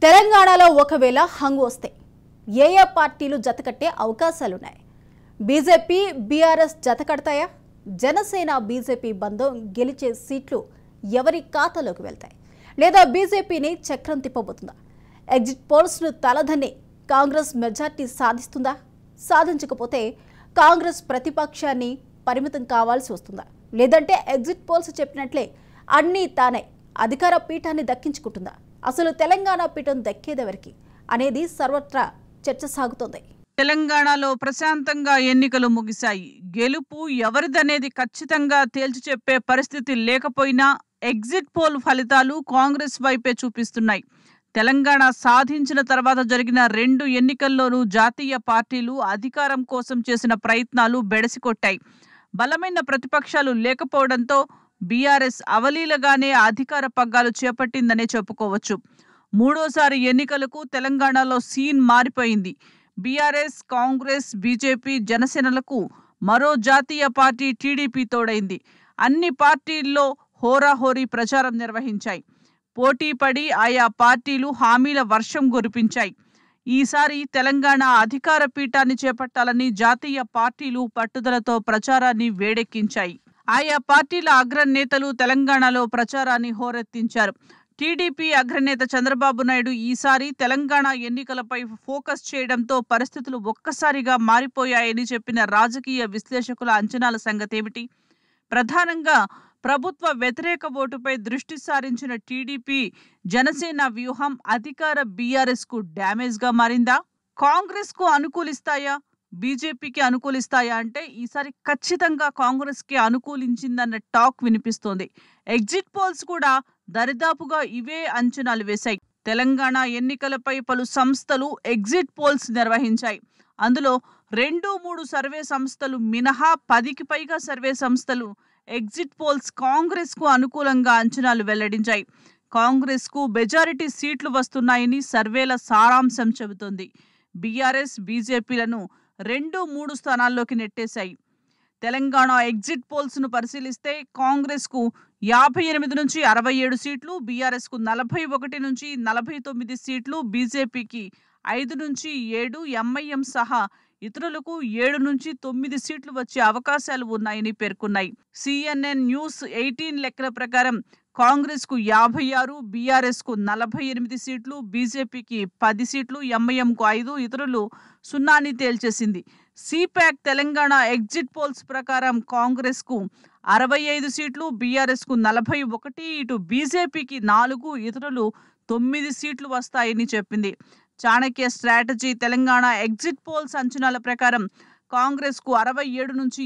తెలంగాణలో ఒకవేళ హంగు వస్తే ఏ పార్టీలు జతకట్టే అవకాశాలున్నాయి? బీజేపీ బీఆర్ఎస్ జతకడతాయా? జనసేన బీజేపీ బంధం గెలిచే సీట్లు ఎవరి ఖాతాలోకి వెళ్తాయి? లేదా బీజేపీని చక్రం తిప్పబోతుందా? ఎగ్జిట్ పోల్స్ను తలదన్నే కాంగ్రెస్ మెజార్టీ సాధిస్తుందా? సాధించకపోతే కాంగ్రెస్ ప్రతిపక్షాన్ని పరిమితం కావాల్సి వస్తుందా? లేదంటే ఎగ్జిట్ పోల్స్ చెప్పినట్లే అన్నీ తానే అధికార పీఠాన్ని దక్కించుకుంటుందా? అసలు తెలంగాణ పీఠం దక్కేదెవరికి అనేది సర్వత్రా చర్చ సాగుతోంది. తెలంగాణలో ప్రశాంతంగా ఎన్నికలు ముగిశాయి. గెలుపు ఎవరిదనేది ఖచ్చితంగా తేల్చి చెప్పే పరిస్థితి లేకపోయినా ఎగ్జిట్ పోల్ ఫలితాలు కాంగ్రెస్ వైపే చూపిస్తున్నాయి. తెలంగాణ సాధించిన తర్వాత జరిగిన 2 ఎన్నికల్లోనూ జాతీయ పార్టీలు అధికారం కోసం చేసిన ప్రయత్నాలు బెడసికొట్టాయి. బలమైన ప్రతిపక్షాలు లేకపోవడంతో బీఆర్ఎస్ అవలీలగానే అధికార పగ్గాలు చేపట్టిందనే చెప్పుకోవచ్చు. మూడోసారి ఎన్నికలకు తెలంగాణలో సీన్ మారిపోయింది. బీఆర్ఎస్, కాంగ్రెస్, బీజేపీ, జనసేనలకు మరో జాతీయ పార్టీ టీడీపీ తోడైంది. అన్ని పార్టీల్లో హోరాహోరీ ప్రచారం నిర్వహించాయి. పోటీపడి ఆయా పార్టీలు హామీల వర్షం కురిపించాయి. ఈసారి తెలంగాణ అధికార పీఠాన్ని చేపట్టాలని జాతీయ పార్టీలు పట్టుదలతో ప్రచారాన్ని వేడెక్కించాయి. ఆయా పార్టీల అగ్రనేతలు తెలంగాణలో ప్రచారాన్ని హోరెత్తించారు. టీడీపీ అగ్రనేత చంద్రబాబు నాయుడు ఈసారి తెలంగాణ ఎన్నికలపై ఫోకస్ చేయడంతో పరిస్థితులు ఒక్కసారిగా మారిపోయాయని చెప్పిన రాజకీయ విశ్లేషకుల అంచనాల సంగతేమిటి? ప్రధానంగా ప్రభుత్వ వ్యతిరేక ఓటుపై దృష్టి సారించిన టీడీపీ జనసేన వ్యూహం అధికార బీఆర్ఎస్కు డ్యామేజ్గా మారిందా? కాంగ్రెస్కు అనుకూలిస్తాయా, బీజేపీకి అనుకూలిస్తాయా అంటే ఈసారి ఖచ్చితంగా కాంగ్రెస్కి అనుకూలించిందన్న టాక్ వినిపిస్తోంది. ఎగ్జిట్ పోల్స్ కూడా దరిదాపుగా ఇవే అంచనాలు వేశాయి. తెలంగాణ ఎన్నికలపై పలు సంస్థలు ఎగ్జిట్ పోల్స్ నిర్వహించాయి. అందులో 2-3 సర్వే సంస్థలు మినహా 10కి పైగా సర్వే సంస్థలు ఎగ్జిట్ పోల్స్ కాంగ్రెస్కు అనుకూలంగా అంచనాలు వెల్లడించాయి. కాంగ్రెస్కు మెజారిటీ సీట్లు వస్తున్నాయని సర్వేల సారాంశం చెబుతోంది. బీఆర్ఎస్, బీజేపీలను 2-3 స్థానాల్లోకి నెట్టేశాయి. తెలంగాణ ఎగ్జిట్ పోల్స్ను పరిశీలిస్తే కాంగ్రెస్కు 58 నుంచి 67 సీట్లు, బీఆర్ఎస్కు 41 నుంచి 49 సీట్లు, బీజేపీకి 5 నుంచి 7, ఎంఐఎం సహా ఇతరులకు 7 నుంచి 9 సీట్లు వచ్చే అవకాశాలు ఉన్నాయని పేర్కొన్నాయి. CNN న్యూస్ 18 లెక్కల ప్రకారం కాంగ్రెస్కు 56, బీఆర్ఎస్కు 48 సీట్లు, బీజేపీకి 10 సీట్లు, ఎంఐఎంకు 5, ఇతరులు 0 అని తేల్చేసింది. సిపాక్ తెలంగాణ ఎగ్జిట్ పోల్స్ ప్రకారం కాంగ్రెస్కు 65 సీట్లు, బీఆర్ఎస్కు 41, ఇటు బీజేపీకి 4, ఇతరులు 9 సీట్లు వస్తాయని చెప్పింది. Chanakya strategy Telangana exit poles అంచనాల ప్రకారం కాంగ్రెస్కు 67 నుంచి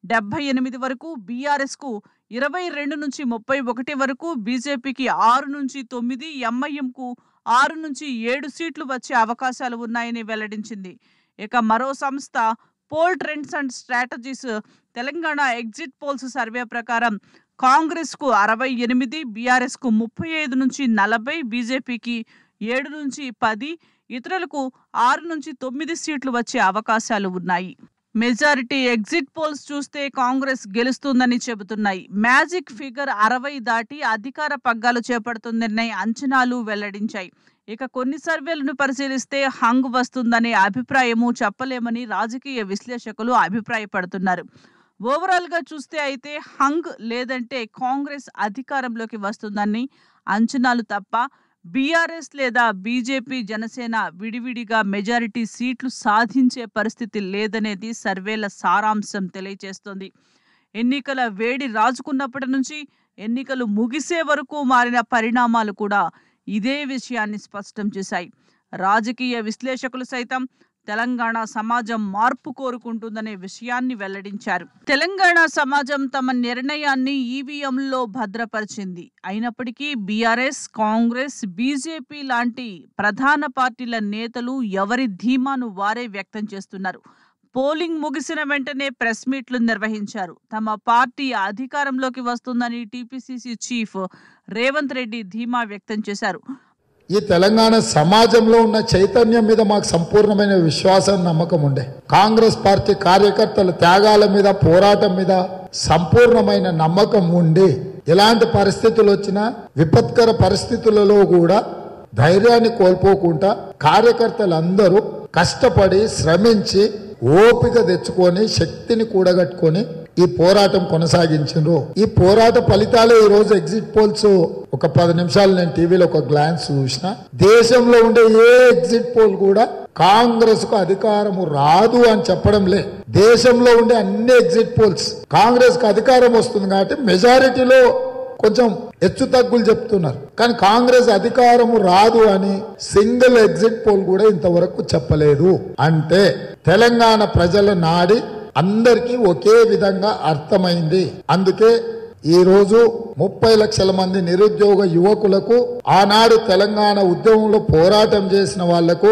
78 వరకు, బీఆర్ఎస్కు 22 నుంచి 31 వరకు, బీజేపీకి 6 నుంచి 9, ఎంఐఎంకు 6 నుంచి 7 సీట్లు వచ్చే అవకాశాలు ఉన్నాయని వెల్లడించింది. ఇక మరో సంస్థ poll trends and strategies Telangana exit polls survey ప్రకారం కాంగ్రెస్కు 68, బీఆర్ఎస్కు 35 నుంచి 40, బీజేపీకి 7 నుంచి 10, ఇతరులకు 6 నుంచి 9 సీట్లు వచ్చే అవకాశాలు ఉన్నాయి. మెజారిటీ ఎగ్జిట్ పోల్స్ చూస్తే కాంగ్రెస్ గెలుస్తుందని చెబుతున్నాయి. మ్యాజిక్ ఫిగర్ 60 దాటి అధికార పగ్గాలు చేపడుతుందనే అంచనాలు వెల్లడించాయి. ఇక కొన్ని సర్వేలను పరిశీలిస్తే హంగ్ వస్తుందనే అభిప్రాయము చెప్పలేమని రాజకీయ విశ్లేషకులు అభిప్రాయపడుతున్నారు. ఓవరాల్గా చూస్తే అయితే హంగ్ లేదంటే కాంగ్రెస్ అధికారంలోకి వస్తుందని అంచనాలు తప్ప బీఆర్ఎస్ లేదా బీజేపీ, జనసేన విడివిడిగా మెజారిటీ సీట్లు సాధించే పరిస్థితి లేదనేది సర్వేల సారాంశం తెలియజేస్తోంది. ఎన్నికల వేడి రాజుకున్నప్పటి నుంచి ఎన్నికలు ముగిసే వరకు మారిన పరిణామాలు కూడా ఇదే విషయాన్ని స్పష్టం చేశాయి. రాజకీయ విశ్లేషకులు సైతం తెలంగాణ సమాజం మార్పు కోరుకుంటుందనే విషయాన్ని వెల్లడించారు. తెలంగాణ సమాజం తమ నిర్ణయాన్ని ఈవీఎంలో భద్రపరిచింది. అయినప్పటికీ బీఆర్ఎస్, కాంగ్రెస్, బీజేపీ లాంటి ప్రధాన పార్టీల నేతలు ఎవరి ధీమాను వారే వ్యక్తం చేస్తున్నారు. పోలింగ్ ముగిసిన వెంటనే ప్రెస్ మీట్లు నిర్వహించారు. తమ పార్టీ అధికారంలోకి వస్తుందని టీపీసీసీ చీఫ్ రేవంత్ రెడ్డి ధీమా వ్యక్తం చేశారు. ఈ తెలంగాణ సమాజంలో ఉన్న చైతన్యం మీద మాకు సంపూర్ణమైన విశ్వాసం, నమ్మకం ఉండే. కాంగ్రెస్ పార్టీ కార్యకర్తల త్యాగాల మీద, పోరాటం మీద సంపూర్ణమైన నమ్మకం ఉండి ఎలాంటి పరిస్థితులు వచ్చినా, విపత్కర పరిస్థితులలో కూడా ధైర్యాన్ని కోల్పోకుండా కార్యకర్తలందరూ కష్టపడి శ్రమించి ఓపిక తెచ్చుకొని శక్తిని కూడగట్టుకొని ఈ పోరాటం కొనసాగించారు. ఈ పోరాట ఫలితాలే ఈ రోజు ఎగ్జిట్ పోల్స్ ఒక 10 నిమిషాలు నేను టీవీలో ఒక గ్లాన్స్ చూసిన. దేశంలో ఉండే ఏ ఎగ్జిట్ పోల్ కూడా కాంగ్రెస్ కు అధికారము రాదు అని చెప్పడం లే. దేశంలో ఉండే అన్ని ఎగ్జిట్ పోల్స్ కాంగ్రెస్ కు అధికారం వస్తుంది కాబట్టి మెజారిటీలో కొంచెం హెచ్చు తగ్గులు చెప్తున్నారు. కానీ కాంగ్రెస్ అధికారము రాదు అని సింగిల్ ఎగ్జిట్ పోల్ కూడా ఇంతవరకు చెప్పలేదు. అంటే తెలంగాణ ప్రజల నాడి అందరికీ ఒకే విధంగా అర్థమైంది. అందుకే ఈ రోజు 30 లక్షల మంది నిరుద్యోగ యువకులకు, ఆనాడు తెలంగాణ ఉద్యమంలో పోరాటం చేసిన వాళ్లకు,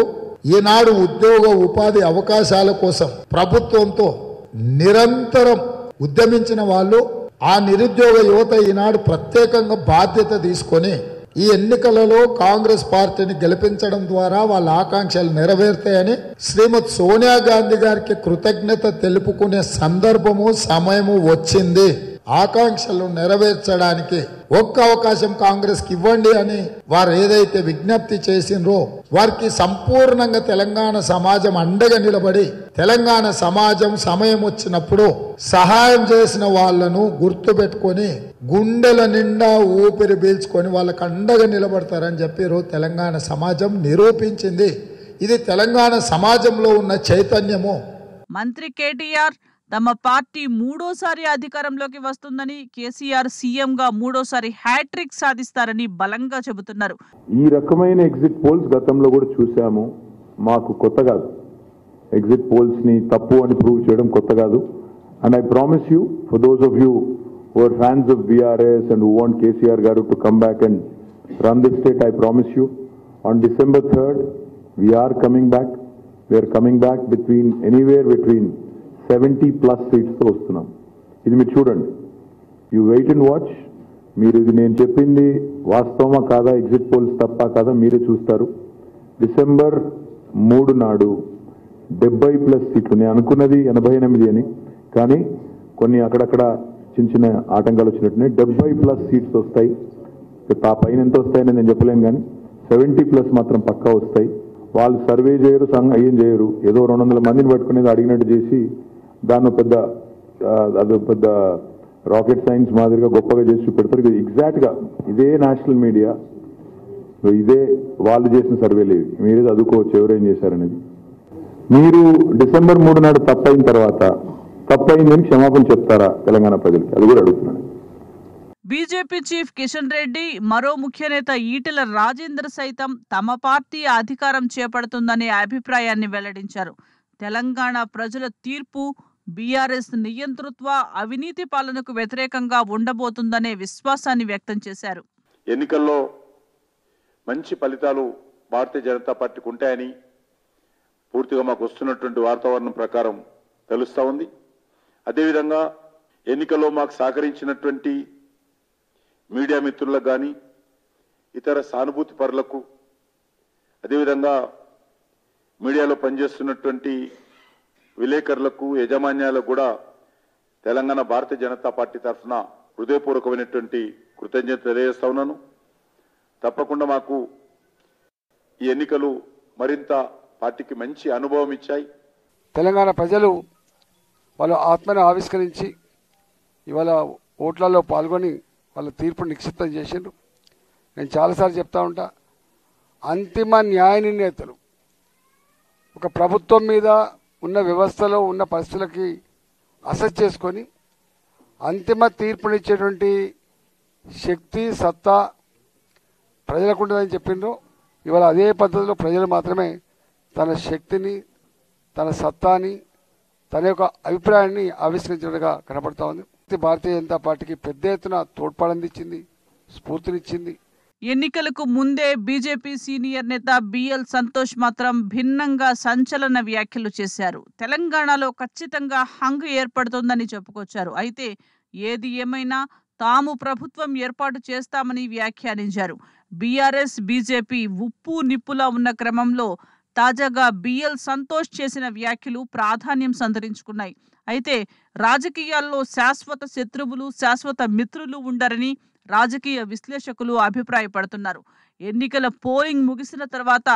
ఈనాడు ఉద్యోగ ఉపాధి అవకాశాల కోసం ప్రభుత్వంతో నిరంతరం ఉద్యమించిన వాళ్ళు, ఆ నిరుద్యోగ యువత ఈనాడు ప్రత్యేకంగా బాధ్యత తీసుకొని ఈ ఎన్నికలలో కాంగ్రెస్ పార్టీని గెలిపించడం ద్వారా వాళ్ళ ఆకాంక్షలు నెరవేరుతాయని శ్రీమతి సోనియా గాంధీ గారికి కృతజ్ఞత తెలుపుకునే సందర్భము సమయము వచ్చింది. ఆకాంక్షలు నెరవేర్చడానికి ఒక్క అవకాశం కాంగ్రెస్ కి ఇవ్వండి అని వారు ఏదైతే విజ్ఞప్తి చేసిండ్రో వారికి సంపూర్ణంగా తెలంగాణ సమాజం అండగా నిలబడి, తెలంగాణ సమాజం సమయం వచ్చినప్పుడు సహాయం చేసిన వాళ్లను గుర్తు పెట్టుకొని గుండెల నిండా ఊపిరి పీల్చుకొని వాళ్ళకు అండగా నిలబడతారని చెప్పి తెలంగాణ సమాజం నిరూపించింది. ఇది తెలంగాణ సమాజంలో ఉన్న చైతన్యము. మంత్రి కేటీఆర్ తమ పార్టీ 3వ అధికారంలోకి వస్తుందని, కేసీఆర్ సీఎంగా 3వ హ్యాట్రిక్ సాధిస్తారని బలంగా చెబుతున్నారు. ఈ రకమైన ఎగ్జిట్ పోల్స్ గతంలో కూడా చూసాము. మాకు కొత్త కాదు. ఎగ్జిట్ పోల్స్ ని తప్పు అని ప్రూవ్ చేయడం కొత్త కాదు. And I promise you, for those of you who are fans of BRS and who want KCR garu to come back and run this state, I promise you, on December 3rd, we are coming back. We are coming back anywhere between 70+ seats తో వస్తున్నాం. ఇది మీరు చూడండి. You wait and watch. మీరు ఇది నేను చెప్పింది వాస్తవమా కాదా, ఎగ్జిట్ పోల్స్ తప్ప కాదా మీరే చూస్తారు. డిసెంబర్ 3 నాడు 70+ సీట్లు. నేను అనుకున్నది 88 అని, కానీ కొన్ని అక్కడక్కడ చిన్న చిన్న ఆటంకాలు వచ్చినట్టున్నాయి. 70+ సీట్స్ వస్తాయి. ఆ పైన ఎంత వస్తాయని నేను చెప్పలేను, కానీ 70+ మాత్రం పక్కా వస్తాయి. వాళ్ళు సర్వే చేయరు, ఏం చేయరు, ఏదో 200 మందిని పట్టుకునేది అడిగినట్టు చేసి దాన్ని పెద్ద రాకెట్ సైన్స్ మాదిరిగా గొప్పగా చేసి చూపెడతారు. ఇది ఎగ్జాక్ట్గా ఇదే నేషనల్ మీడియా, ఇదే వాళ్ళు చేసిన సర్వేలు. మీరే చదువుకోవచ్చు ఎవరేం చేశారనేది. మీరు డిసెంబర్ 3 నాడు తప్పైన తర్వాత తప్పైందని క్షమాపణ చెప్తారా తెలంగాణ ప్రజలకి? అది కూడా అడుగుతున్నాను. బీజేపీ చీఫ్ కిషన్ రెడ్డి, మరో ముఖ్య నేత ఈటెల రాజేందర్ సైతం తమ పార్టీ అధికారం చేపడుతుందనే అభిప్రాయాన్ని వెల్లడించారు. తెలంగాణ ప్రజల తీర్పు బీఆర్ఎస్ నియంతృత్వ, అవినీతి పాలనకు వ్యతిరేకంగా ఉండబోతుందనే విశ్వాసాన్ని వ్యక్తం చేశారు. ఎన్నికల్లో మంచి ఫలితాలు భారతీయ జనతా పార్టీకి ఉంటాయని పూర్తిగా మాకు వస్తున్నటువంటి వాతావరణం ప్రకారం తెలుస్తూ ఉంది. అదేవిధంగా ఎన్నికల్లో మాకు సహకరించినటువంటి మీడియా మిత్రులకు కానీ, ఇతర సానుభూతి పరులకు, అదేవిధంగా మీడియాలో పనిచేస్తున్నటువంటి విలేకరులకు, యాజమాన్యాలకు కూడా తెలంగాణ భారతీయ జనతా పార్టీ తరఫున హృదయపూర్వకమైనటువంటి కృతజ్ఞత తెలియజేస్తా ఉన్నాను. తప్పకుండా మాకు ఈ ఎన్నికలు మరింత పార్టీకి మంచి అనుభవం ఇచ్చాయి. తెలంగాణ ప్రజలు వాళ్ళ ఆత్మను ఆవిష్కరించి ఇవాళ ఓట్లలో పాల్గొని వాళ్ళ తీర్పును నిక్షిప్తం చేసిండ్రు. నేను చాలాసార్లు చెప్తా ఉంటా, అంతిమ న్యాయ నిర్ణేతలు ఒక ప్రభుత్వం మీద ఉన్న వ్యవస్థలో ఉన్న పరిస్థితులకి అసెస్ చేసుకొని అంతిమ తీర్పునిచ్చేటువంటి శక్తి, సత్తా ప్రజలకు ఉంటుందని చెప్పిండ్రు. ఇవాళ అదే పద్ధతిలో ప్రజలు మాత్రమే తన శక్తిని, తన సత్తాని, తన యొక్క అభిప్రాయాన్ని ఆవిష్కరించినట్టుగా కనపడతా ఉంది. భారతీయ జనతా పార్టీకి పెద్ద ఎత్తున తోడ్పాడందించింది, స్ఫూర్తినిచ్చింది. ఎన్నికలకు ముందే బీజేపీ సీనియర్ నేత బిఎల్ సంతోష్ మాత్రం భిన్నంగా సంచలన వ్యాఖ్యలు చేశారు. తెలంగాణలో ఖచ్చితంగా హంగు ఏర్పడుతుందని చెప్పుకొచ్చారు. అయితే ఏది ఏమైనా తాము ప్రభుత్వం ఏర్పాటు చేస్తామని వ్యాఖ్యానించారు. బీఆర్ఎస్, బీజేపీ ఉప్పు నిప్పులా ఉన్న క్రమంలో తాజాగా బిఎల్ సంతోష్ చేసిన వ్యాఖ్యలు ప్రాధాన్యం సంతరించుకున్నాయి. అయితే రాజకీయాల్లో శాశ్వత శత్రువులు, శాశ్వత మిత్రులు ఉండరని రాజకీయ విశ్లేషకులు అభిప్రాయపడుతున్నారు. ఎన్నికల పోలింగ్ ముగిసిన తర్వాత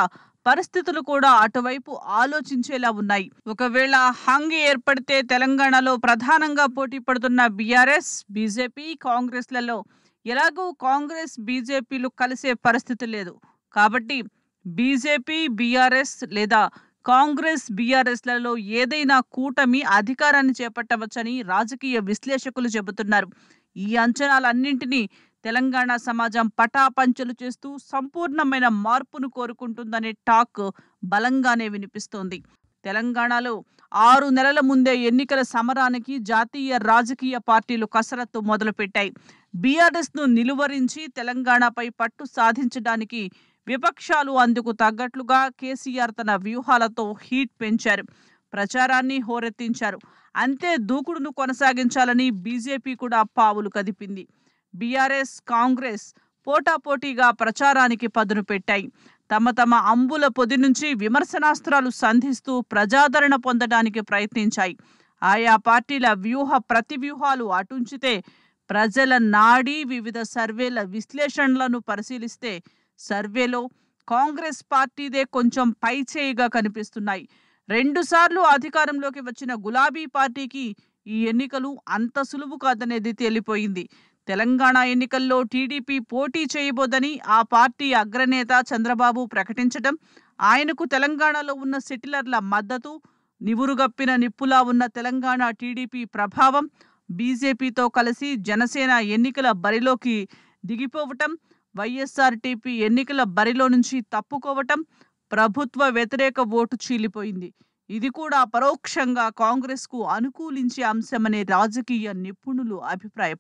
పరిస్థితులు కూడా అటువైపు ఆలోచించేలా ఉన్నాయి. ఒకవేళ హంగ్ ఏర్పడితే తెలంగాణలో ప్రధానంగా పోటీ పడుతున్న బీఆర్ఎస్, బీజేపీ, కాంగ్రెస్లలో ఎలాగూ కాంగ్రెస్, బీజేపీలు కలిసే పరిస్థితి లేదు. కాబట్టి బీజేపీ, బీఆర్ఎస్ లేదా కాంగ్రెస్, బీఆర్ఎస్లలో ఏదైనా కూటమి అధికారాన్ని చేపట్టవచ్చని రాజకీయ విశ్లేషకులు చెబుతున్నారు. ఈ అంచనాలన్నింటినీ తెలంగాణ సమాజం పటాపంచలు చేస్తూ సంపూర్ణమైన మార్పును కోరుకుంటుందనే టాక్ బలంగానే వినిపిస్తోంది. తెలంగాణలో 6 నెలల ముందే ఎన్నికల సమరానికి జాతీయ రాజకీయ పార్టీలు కసరత్తు మొదలుపెట్టాయి. బీఆర్ఎస్ను నిలువరించి తెలంగాణపై పట్టు సాధించడానికి విపక్షాలు అందుకు తగ్గట్లుగా కేసీఆర్ తన వ్యూహాలతో హీట్ పెంచారు, ప్రచారాన్ని హోరెత్తించారు. అంతే దూకుడును కొనసాగించాలని బీజేపీ కూడా పావులు కదిపింది. బీఆర్ఎస్, కాంగ్రెస్ పోటాపోటీగా ప్రచారానికి పదును పెట్టాయి. తమ అంబుల పొది నుంచి విమర్శనాస్త్రాలు సంధిస్తూ ప్రజాదరణ పొందడానికి ప్రయత్నించాయి. ఆయా పార్టీల ప్రతివ్యూహాలు అటుంచితే ప్రజల నాడి వివిధ సర్వేల విశ్లేషణలను పరిశీలిస్తే సర్వేలో కాంగ్రెస్ పార్టీదే కొంచెం పైచేయిగా కనిపిస్తున్నాయి. 2 సార్లు అధికారంలోకి వచ్చిన గులాబీ పార్టీకి ఈ ఎన్నికలు అంత సులువు కాదనేది తేలిపోయింది. తెలంగాణ ఎన్నికల్లో టీడీపీ పోటీ చేయబోదని ఆ పార్టీ అగ్రనేత చంద్రబాబు ప్రకటించడం, ఆయనకు తెలంగాణలో ఉన్న సెటిలర్ల మద్దతు, నివురుగప్పిన నిప్పులా ఉన్న తెలంగాణ టీడీపీ ప్రభావం, బీజేపీతో కలిసి జనసేన ఎన్నికల బరిలోకి దిగిపోవటం, వైఎస్ఆర్టీపీ ఎన్నికల బరిలో నుంచి తప్పుకోవటం, ప్రభుత్వ వ్యతిరేక ఓటు చీలిపోయింది. ఇది కూడా పరోక్షంగా కాంగ్రెస్కు అనుకూలించే అంశమనే రాజకీయ నిపుణులు అభిప్రాయపడ్డారు.